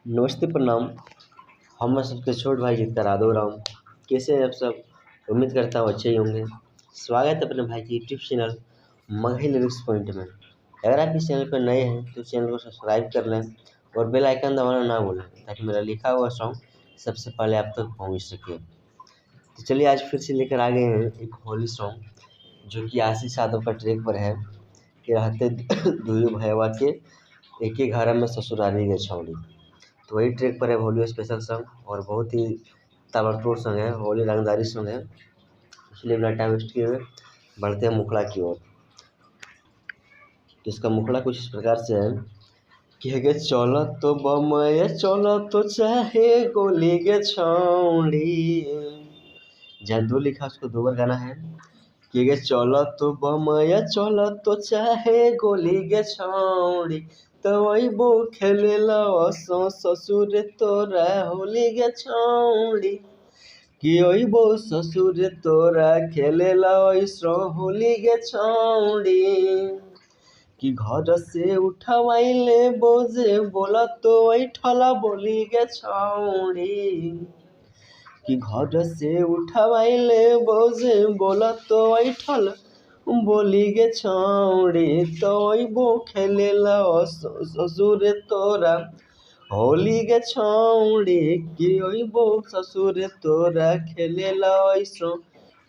नमस्ते प्रणाम। हम सबके छोट भाई गीतकार राधो राम। कैसे हैं आप सब? उम्मीद करता हूँ अच्छे ही होंगे। स्वागत है अपने भाई के YouTube channel Magahi lyrics point में। अगर आप इस चैनल पर नए हैं तो चैनल को सब्सक्राइब कर लें और बेल आइकन दबाना ना भूलें ताकि मेरा लिखा हुआ सॉन्ग सबसे पहले आप तक पहुँच सके। तो चलिए आज फिर से लेकर आ गए हैं एक होली सॉन्ग जो कि आशीष यादव का ट्रैक पर है कि रहते दुई भैया के एक ही घर में ससुराली गए छौड़ी। तो वही ट्रैक पर है होली स्पेशल सॉन्ग और बहुत ही ताबड़तोड़ सॉन्ग है, होली रंगदारी सॉन्ग है। इसलिए बिना टाइम वेस्ट किए हुए बढ़ते हैं मुखड़ा की ओर। तो इसका मुखड़ा कुछ इस प्रकार से है कि गे चलो तो बमय चलो तो चाहे गोली गे छौड़ी। जहाँ दो लिखा उसको दो बार गाना है कि गे चलो तो बमय चलो तो चाहे गोली गे छौड़ी। तो वही बो खेले ससुर तोरा होली गे छौड़ी कि ओई बो ससुर तोरा खेले होली गे छौड़ी कि घर से उठवाइले बोझे बोला तो वही ठला बोली गे छौड़ी कि घर से उठवाइले बोझे बोला तो वही ठला बोली गे छौड़ी। तो बो खेले ससुर तोरा होली गे छौड़ी कि बो ससुर तोरा खेले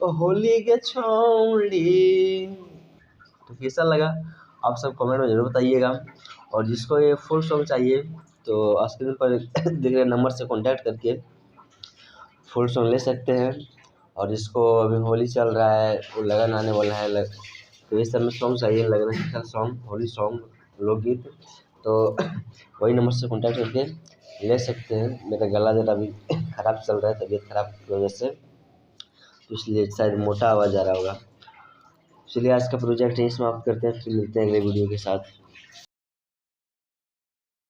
होली गे छौड़ी। तो कैसा लगा आप सब कमेंट में ज़रूर बताइएगा। और जिसको ये फुल सॉन्ग चाहिए तो स्क्रीन पर दिख रहे नंबर से कॉन्टैक्ट करके फुल सॉन्ग ले सकते हैं। और जिसको अभी होली चल रहा है, वो लगन आने वाला है, तो इस समय सॉन्ग चाहिए, लगन स्पेशल सॉन्ग, होली सॉन्ग, लोकगीत, तो वही नंबर से कॉन्टैक्ट करके ले सकते हैं। मेरा गला ज़रा अभी ख़राब चल रहा है, तबीयत ख़राब की वजह से, तो इसलिए शायद मोटा आवाज़ आ रहा होगा। चलिए आज का प्रोजेक्ट यहीं समाप्त करते हैं, फिर मिलते हैं अगले वीडियो के साथ।